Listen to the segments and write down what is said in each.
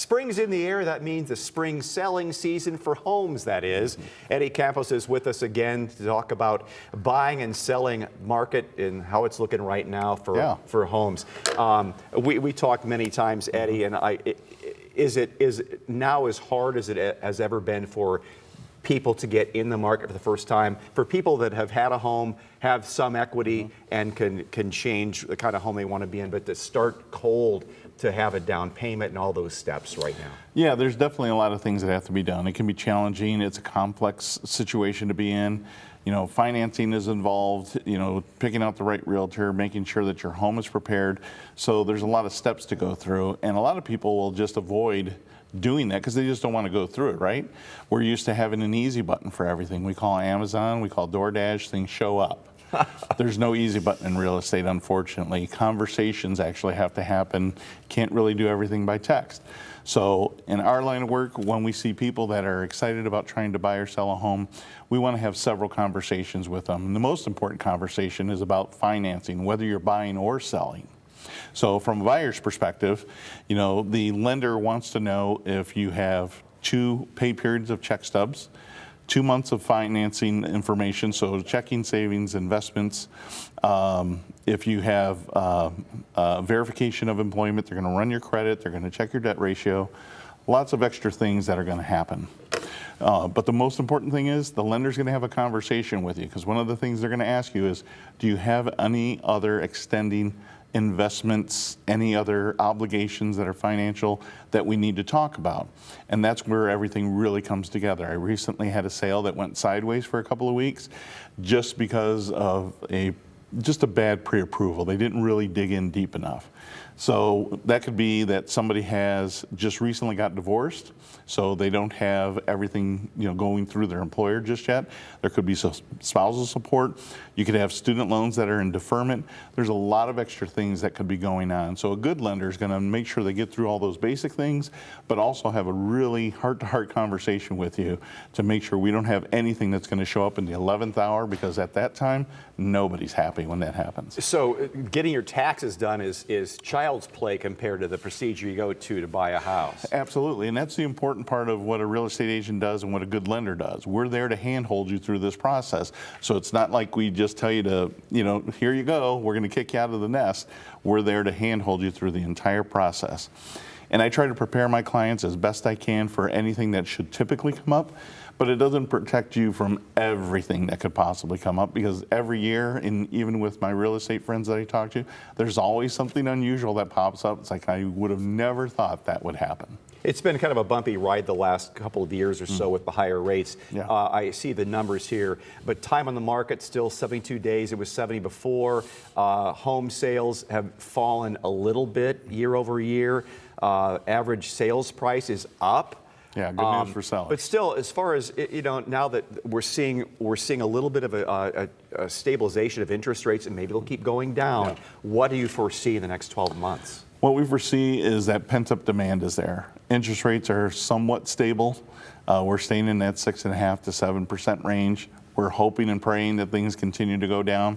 Spring's in the air. That means the spring selling season for homes, that is. Eddie Campos is with us again to talk about buying and selling market and how it's looking right now for homes. We talked many times, Eddie, and is it now as hard as it has ever been for people to get in the market for the first time, for people that have had a home, have some equity, and can change the kind of home they want to be in, but to start cold, to have a down payment and all those steps right now? Yeah, there's definitely a lot of things that have to be done. It can be challenging. It's a complex situation to be in. You know, financing is involved, you know, picking out the right realtor, making sure that your home is prepared. So there's a lot of steps to go through, and a lot of people will just avoid doing that because they just don't want to go through it, right? We're used to having an easy button for everything. We call Amazon, we call DoorDash, things show up. There's no easy button in real estate, unfortunately. Conversations actually have to happen. Can't really do everything by text. So in our line of work, when we see people that are excited about trying to buy or sell a home, we want to have several conversations with them. And the most important conversation is about financing, whether you're buying or selling. So from a buyer's perspective, you know, the lender wants to know if you have 2 pay periods of check stubs, 2 months of financing information, so checking, savings, investments. If you have verification of employment, they're going to run your credit, they're going to check your debt ratio, lots of extra things that are going to happen. But the most important thing is the lender's going to have a conversation with you, because one of the things they're going to ask you is, do you have any other extending investments, any other obligations that are financial that we need to talk about? And that's where everything really comes together. I recently had a sale that went sideways for a couple of weeks just because of just a bad pre-approval. They didn't really dig in deep enough. So that could be that somebody has just recently got divorced, so they don't have everything, you know, going through their employer just yet. There could be spousal support. You could have student loans that are in deferment. There's a lot of extra things that could be going on. So a good lender is going to make sure they get through all those basic things, but also have a really heart-to-heart conversation with you to make sure we don't have anything that's going to show up in the 11th hour, because at that time, nobody's happy when that happens. So getting your taxes done is child's play compared to the procedure you go to buy a house. Absolutely, and that's the important part of what a real estate agent does and what a good lender does. We're there to handhold you through this process. So it's not like we just tell you to, you know, here you go, we're going to kick you out of the nest. We're there to handhold you through the entire process. And I try to prepare my clients as best I can for anything that should typically come up, but it doesn't protect you from everything that could possibly come up, because every year, and even with my real estate friends that I talk to, there's always something unusual that pops up. It's like I would have never thought that would happen. It's been kind of a bumpy ride the last couple of years or so with the higher rates. Yeah. I see the numbers here, but time on the market still 72 days. It was 70 before. Home sales have fallen a little bit year over year. Average sales price is up. Yeah, good news for sellers. But still, as far as, you know, now that we're seeing a little bit of a stabilization of interest rates, and maybe they'll keep going down. Yeah. What do you foresee in the next 12 months? What we foresee is that pent-up demand is there. Interest rates are somewhat stable. We're staying in that 6.5% to 7% range. We're hoping and praying that things continue to go down.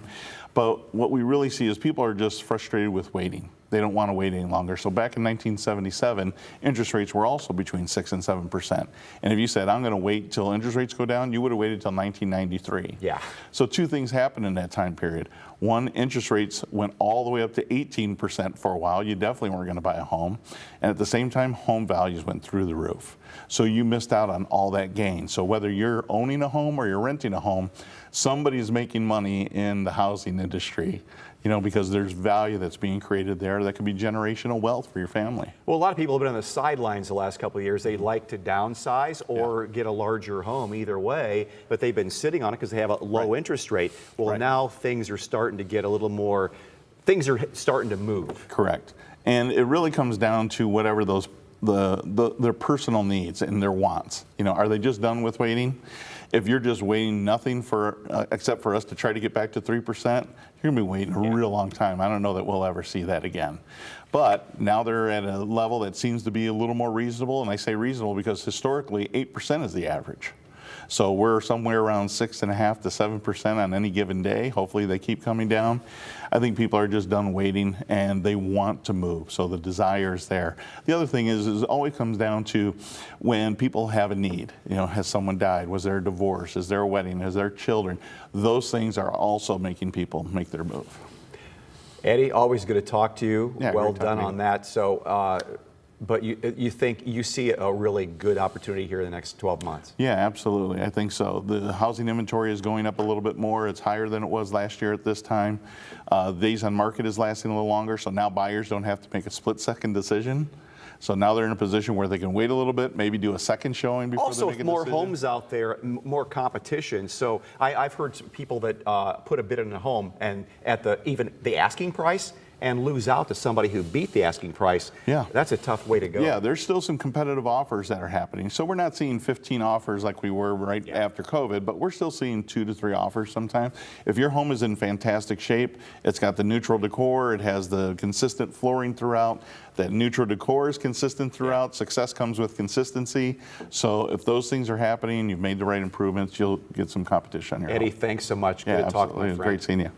But what we really see is people are just frustrated with waiting. They don't want to wait any longer. So back in 1977, interest rates were also between 6 and 7%. And if you said, I'm going to wait till interest rates go down, you would have waited till 1993. Yeah. So 2 things happened in that time period. One, interest rates went all the way up to 18% for a while. You definitely weren't going to buy a home. And at the same time, home values went through the roof. So you missed out on all that gain. So whether you're owning a home or you're renting a home, somebody's making money in the housing industry, you know, because there's value that's being created there that could be generational wealth for your family. Well, a lot of people have been on the sidelines the last couple of years. They'd like to downsize or get a larger home, either way, but they've been sitting on it because they have a low interest rate. Well, now things are starting to get a little more, things are starting to move. Correct. And it really comes down to whatever those their personal needs and their wants. You know, are they just done with waiting? If you're just waiting nothing for except for us to try to get back to 3%, you're gonna be waiting a real long time. I don't know that we'll ever see that again. But now they're at a level that seems to be a little more reasonable, and I say reasonable because historically 8% is the average. So we're somewhere around 6.5% to 7% on any given day. Hopefully they keep coming down. I think people are just done waiting and they want to move. So the desire is there. The other thing is it always comes down to when people have a need. You know, has someone died? Was there a divorce? Is there a wedding? Is there children? Those things are also making people make their move. Eddie, always good to talk to you. Yeah, well great talking done to you. on that. So, but you think you see a really good opportunity here in the next 12 months? Yeah, absolutely. I think so. The housing inventory is going up a little bit more. It's higher than it was last year at this time. Days on market is lasting a little longer, so now buyers don't have to make a split-second decision. So now they're in a position where they can wait a little bit, maybe do a second showing before Also, they make a with more decision. homes out there, more competition. So I've heard some people that put a bid in a home and at even the asking price and lose out to somebody who beat the asking price. Yeah. That's a tough way to go. Yeah, there's still some competitive offers that are happening. So we're not seeing 15 offers like we were right after COVID, but we're still seeing 2 to 3 offers sometimes. If your home is in fantastic shape, it's got the neutral decor, it has the consistent flooring throughout, that neutral decor is consistent throughout, success comes with consistency. So if those things are happening, you've made the right improvements, you'll get some competition on your Eddie, home. thanks so much. Good Yeah, to talk, absolutely. my It was friend. great seeing you.